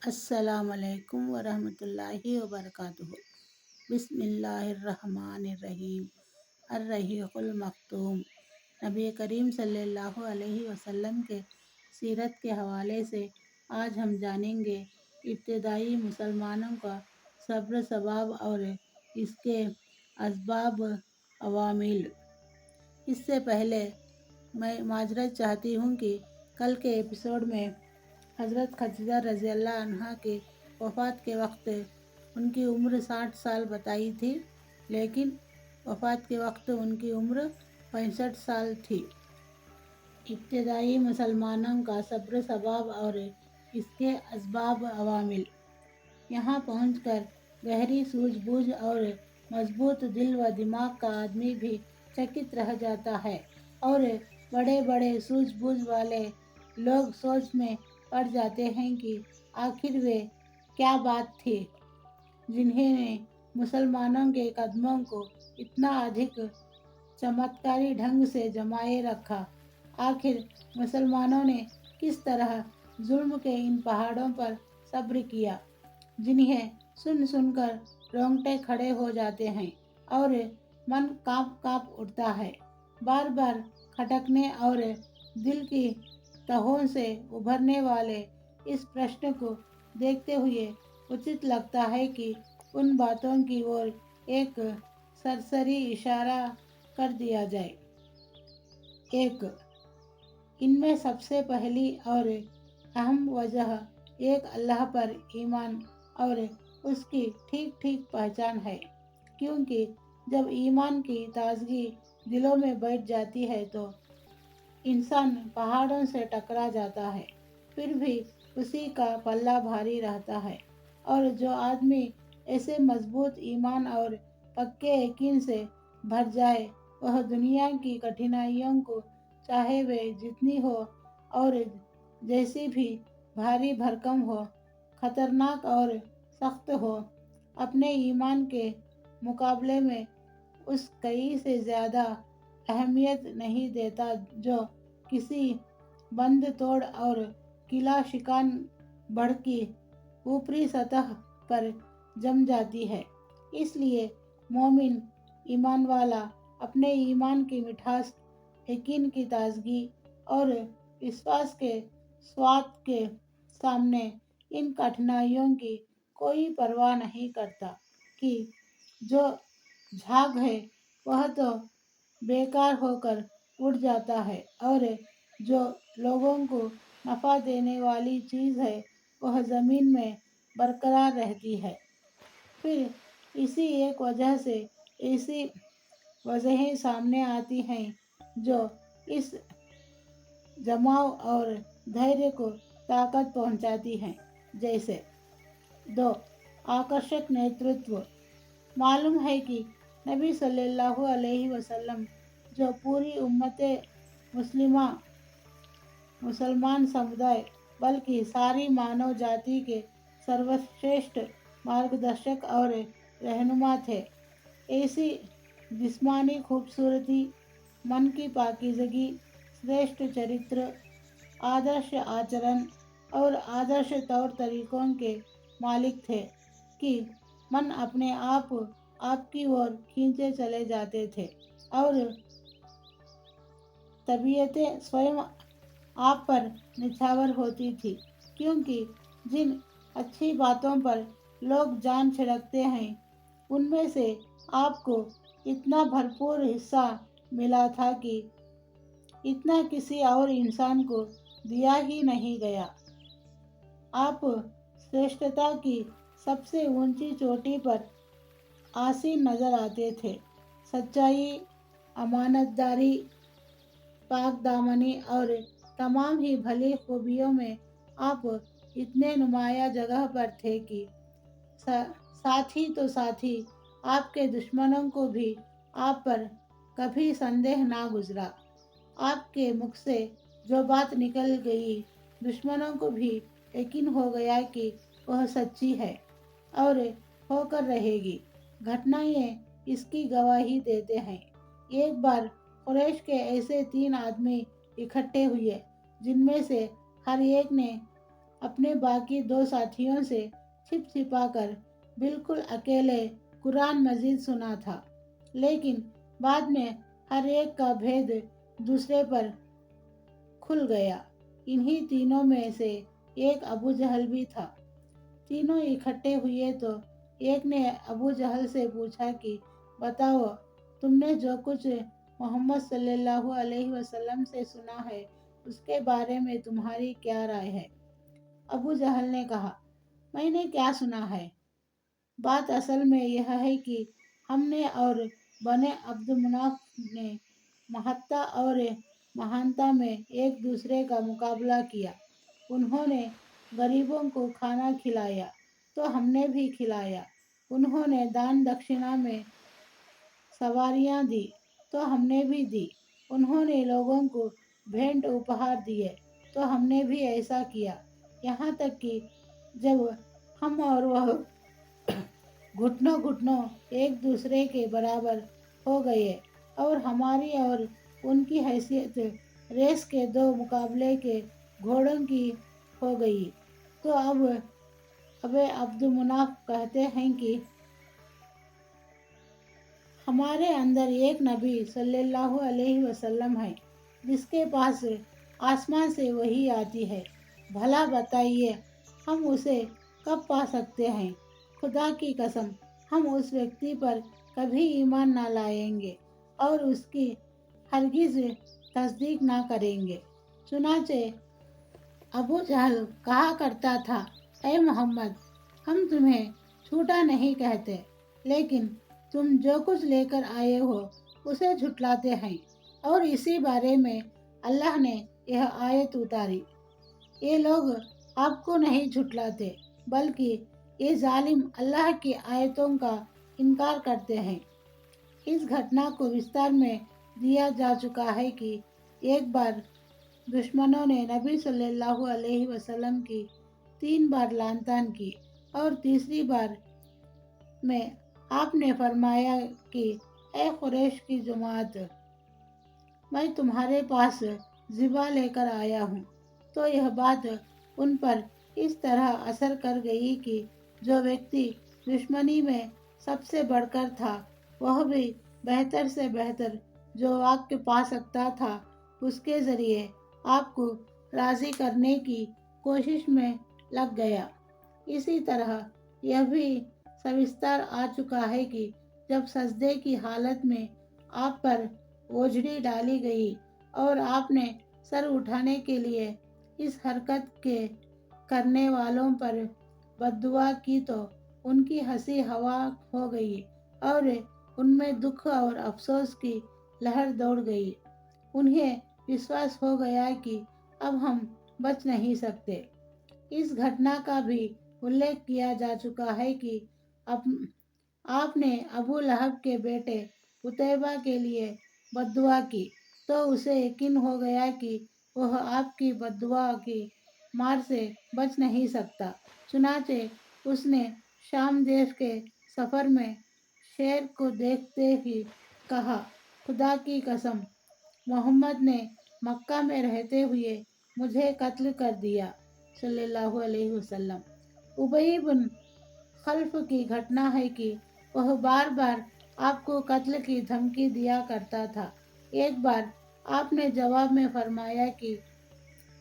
السلام علیکم ورحمۃ اللہ وبرکاتہ۔ بسم اللہ الرحمن الرحیم۔ الرحیق المختوم۔ نبی کریم صلی اللہ علیہ وسلم کے سیرت کے حوالے سے آج ہم جانیں گے ابتدائی مسلمانوں کا صبر ثبات اور اس کے اسباب عوامل۔ اس سے پہلے میں معذرت چاہتی ہوں کہ کل کے ایپیسوڈ میں حضرت خدیجہ رضی اللہ عنہا کی وفات کے وقت ان کی عمر 60 سال بتائی تھی، لیکن وفات کے وقت ان کی عمر 65 سال تھی۔ ابتدائی مسلمانوں کا صبر ثبات اور اس کے اسباب عوامل۔ یہاں پہنچ کر گہری سوجھ بوجھ اور مضبوط دل و دماغ کا آدمی بھی چکت رہ جاتا ہے، اور بڑے بڑے سوجھ بوجھ والے لوگ سوچ میں پڑ جاتے ہیں کہ آخر وہ کیا بات تھی جنہیں نے مسلمانوں کے قدموں کو اتنا ادھک چمتکاری ڈھنگ سے جمائے رکھا۔ آخر مسلمانوں نے کس طرح ظلم کے ان پہاڑوں پر صبر کیا جنہیں سن سن کر رونگٹے کھڑے ہو جاتے ہیں اور من کانپ کانپ اٹھتا ہے۔ بار بار کھٹکنے اور دل کی تہوں سے ابھرنے والے اس پرشن کو دیکھتے ہوئے اچت لگتا ہے کہ ان باتوں کی اور ایک سرسری اشارہ کر دیا جائے۔ ایک ان میں سب سے پہلی اور اہم وجہ ایک اللہ پر ایمان اور اس کی ٹھیک ٹھیک پہچان ہے، کیونکہ جب ایمان کی تازگی دلوں میں بیٹھ جاتی ہے تو انسان پہاڑوں سے ٹکرا جاتا ہے، پھر بھی اسی کا پلہ بھاری رہتا ہے۔ اور جو آدمی ایسے مضبوط ایمان اور پکے یقین سے بھر جائے، وہ دنیا کی کٹھنائیوں کو چاہے وہ جتنی ہو اور جیسی بھی بھاری بھرکم ہو، خطرناک اور سخت ہو، اپنے ایمان کے مقابلے میں اس کئی سے زیادہ اہمیت نہیں دیتا جو کسی بند توڑ اور قلعہ شکن بڑھ کی اوپری سطح پر جم جاتی ہے۔ اس لیے مومن ایمان والا اپنے ایمان کی مٹھاس، یقین کی تازگی اور وشواس کے سواد کے سامنے ان کٹھنائیوں کی کوئی پرواہ نہیں کرتا کہ جو جھاگ ہے وہ تو بیکار ہو کر اڑ جاتا ہے، اور جو لوگوں کو نفع دینے والی چیز ہے وہ زمین میں برقرار رہتی ہے۔ پھر اسی ایک وجہ سے ایسی وجہیں سامنے آتی ہیں جو اس جماؤ اور دھیرے کو طاقت پہنچاتی ہیں، جیسے 2. آکرشک نیترتو۔ معلوم ہے کہ نبی صلی اللہ علیہ وسلم جو پوری امت مسلمہ مسلمان سمدائے بلکہ ساری مانو جاتی کے سروشریشٹھ مارگدرشک اور رہنما تھے، ایسی جسمانی خوبصورتی، من کی پاکیزگی، شریشٹھ چرتر، آدرش آچرن اور آدرش طور طریقوں کے مالک تھے کہ من اپنے آپ کی اور کھینچے چلے جاتے تھے، اور طبیعتیں سوئم آپ پر نچھاور ہوتی تھی، کیونکہ جن اچھی باتوں پر لوگ جان چھڑکتے ہیں ان میں سے آپ کو اتنا بھرپور حصہ ملا تھا کہ اتنا کسی اور انسان کو دیا ہی نہیں گیا۔ آپ شریشٹھتا کی سب سے اونچی چوٹی پر آسین نظر آتے تھے۔ سچائی، امانت داری، پاک دامنی اور تمام ہی بھلی خوبیوں میں آپ اتنے نمایاں جگہ پر تھے کہ ساتھی تو ساتھی آپ کے دشمنوں کو بھی آپ پر کبھی سندیہ نہ گزرا۔ آپ کے منہ سے جو بات نکل گئی دشمنوں کو بھی یقین ہو گیا کہ وہ سچی ہے اور ہو کر رہے گی۔ گھٹنائیں اس کی گواہی دیتے ہیں۔ ایک بار قریش کے ایسے 3 آدمی اکٹھے ہوئے جن میں سے ہر ایک نے اپنے باقی 2 ساتھیوں سے چھپ چھپا کر بالکل اکیلے قرآن مجید سنا تھا، لیکن بعد میں ہر ایک کا بھید دوسرے پر کھل گیا۔ انہی تینوں میں سے ایک ابو جہل بھی تھا۔ تینوں اکٹھے ہوئے تو ایک نے ابو جہل سے پوچھا کہ بتاؤ، تم نے جو کچھ محمد صلی اللہ علیہ وسلم سے سنا ہے اس کے بارے میں تمہاری کیا رائے ہے؟ ابو جہل نے کہا، میں نے کیا سنا ہے؟ بات اصل میں یہ ہے کہ ہم نے اور بنے عبد مناف نے محتہ اور مہانتا میں ایک دوسرے کا مقابلہ کیا۔ انہوں نے غریبوں کو کھانا کھلایا تو ہم نے بھی کھلایا، انہوں نے دان دکشنا میں سواریاں دی تو ہم نے بھی دی، انہوں نے لوگوں کو بھیٹ اپہار دیے تو ہم نے بھی ایسا کیا، یہاں تک کہ جب ہم اور وہ گھٹنوں گھٹنوں ایک دوسرے کے برابر ہو گئے اور ہماری اور ان کی حیثیت ریس کے 2 مقابلے کے گھوڑوں کی ہو گئی، تو اب عبد مناف کہتے ہیں کہ ہمارے اندر ایک نبی صلی اللہ علیہ وسلم ہے جس کے پاس آسمان سے وحی آتی ہے، بھلا بتائیے ہم اسے کب پا سکتے ہیں؟ خدا کی قسم ہم اس ویکتی پر کبھی ایمان نہ لائیں گے اور اس کی ہرگز تصدیق نہ کریں گے۔ چنانچہ ابو جہل کہا کرتا تھا، اے محمد، ہم تمہیں جھوٹا نہیں کہتے، لیکن تم جو کچھ لے کر آئے ہو اسے جھٹلاتے ہیں، اور اسی بارے میں اللہ نے یہ آیت اتاری۔ یہ لوگ آپ کو نہیں جھٹلاتے بلکہ یہ ظالم اللہ کی آیتوں کا انکار کرتے ہیں۔ اس گھٹنا کو وستار میں دیا جا چکا ہے کہ ایک بار دشمنوں نے نبی صلی اللہ علیہ وسلم کی 3 بار لعن طعن کی، اور تیسری بار میں آپ نے فرمایا کہ اے قریش کی جماعت، میں تمہارے پاس ذبح لے کر آیا ہوں، تو یہ بات ان پر اس طرح اثر کر گئی کہ جو ویکتی دشمنی میں سب سے بڑھ کر تھا وہ بھی بہتر سے بہتر جو واقع پا سکتا تھا اس کے ذریعے آپ کو راضی کرنے کی کوشش میں لگ گیا۔ اسی طرح یہ بھی سوستر آ چکا ہے کہ جب سجدے کی حالت میں آپ پر اوجھڑی ڈالی گئی اور آپ نے سر اٹھانے کے لیے اس حرکت کے کرنے والوں پر بد دعا کی تو ان کی ہنسی ہوا ہو گئی اور ان میں دکھ اور افسوس کی لہر دوڑ گئی۔ انہیں وشواس ہو گیا کہ اب ہم بچ نہیں سکتے۔ اس گھٹنا کا بھی الیکھ کیا جا چکا ہے کہ آپ نے ابو لہب کے بیٹے عتیبہ کے لیے بد دعا کی تو اسے یقین ہو گیا کہ وہ آپ کی بد دعا کی مار سے بچ نہیں سکتا، چنانچہ اس نے شام دیش کے سفر میں شیر کو دیکھتے ہی کہا، خدا کی قسم محمد نے مکہ میں رہتے ہوئے مجھے قتل کر دیا صلی اللہ علیہ وسلم۔ ابی بن خلف کی گھٹنا ہے کہ وہ بار بار آپ کو قتل کی دھمکی دیا کرتا تھا۔ ایک بار آپ نے جواب میں فرمایا کہ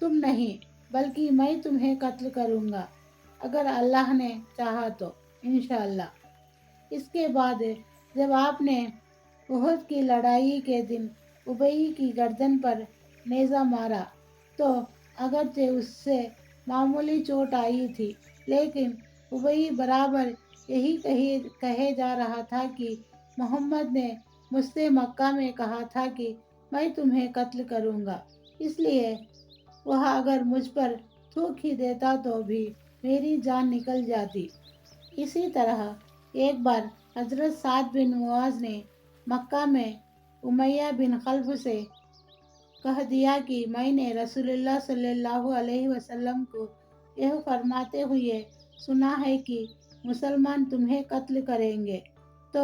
تم نہیں بلکہ میں تمہیں قتل کروں گا اگر اللہ نے چاہا تو انشاءاللہ۔ اس کے بعد جب آپ نے احد کی لڑائی کے دن ابی کی گردن پر نیزہ مارا تو اگرچہ اس سے معمولی چوٹ آئی تھی، لیکن ابی برابر یہی کہے جا رہا تھا کہ محمد نے مجھ سے مکہ میں کہا تھا کہ میں تمہیں قتل کروں گا، اس لیے وہ اگر مجھ پر تھوک ہی دیتا تو بھی میری جان نکل جاتی۔ اسی طرح ایک بار حضرت سعد بن معاذ نے مکہ میں امیہ بن خلف سے کہہ دیا کہ میں نے رسول اللہ صلی اللہ علیہ وسلم کو یہ فرماتے ہوئے سنا ہے کہ مسلمان تمہیں قتل کریں گے، تو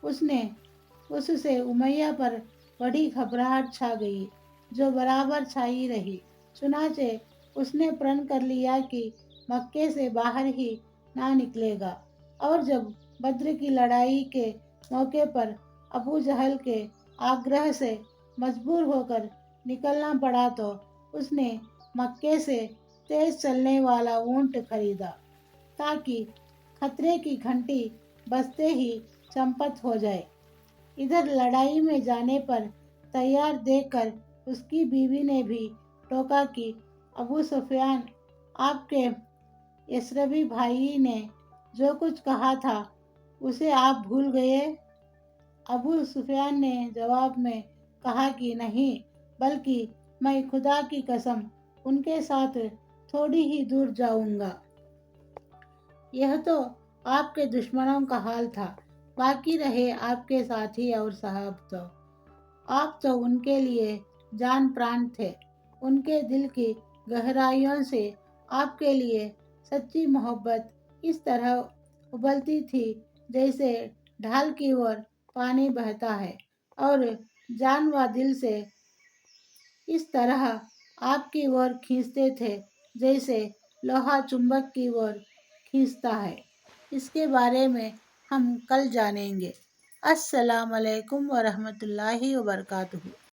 اس سے امیہ پر بڑی گھبراہٹ چھا گئی جو برابر چھائی رہی، چنانچہ اس نے پرن کر لیا کہ مکے سے باہر ہی نہ نکلے گا۔ اور جب بدر کی لڑائی کے موقع پر ابو جہل کے آگرہ سے مجبور ہو کر نکلنا پڑا تو اس نے مکے سے تیز چلنے والا اونٹ خریدا تاکہ خطرے کی گھنٹی بجتے ہی چمپت ہو جائے۔ ادھر لڑائی میں جانے پر تیار دیکھ کر اس کی بیوی نے بھی ٹوکا کہ ابو سفیان، آپ کے یثربی بھائی نے جو کچھ کہا تھا اسے آپ بھول گئے؟ ابو سفیان نے جواب میں کہا کہ نہیں، بلکہ میں خدا کی قسم ان کے ساتھ تھوڑی ہی دور جاؤں گا۔ یہ تو آپ کے دشمنوں کا حال تھا، باقی رہے آپ کے ساتھی اور صحاب تو آپ تو ان کے لیے جان پران تھے۔ ان کے دل کی گہرائیوں سے آپ کے لیے سچی محبت اس طرح ابلتی تھی جیسے ڈھال کی اور پانی بہتا ہے، اور جان و دل سے اس طرح آپ کی اور کھینچتے تھے جیسے لوہا چمبک کی اور کھینچتا ہے۔ اس کے بارے میں ہم کل جانیں گے۔ السلام علیکم ورحمۃ اللہ وبرکاتہ۔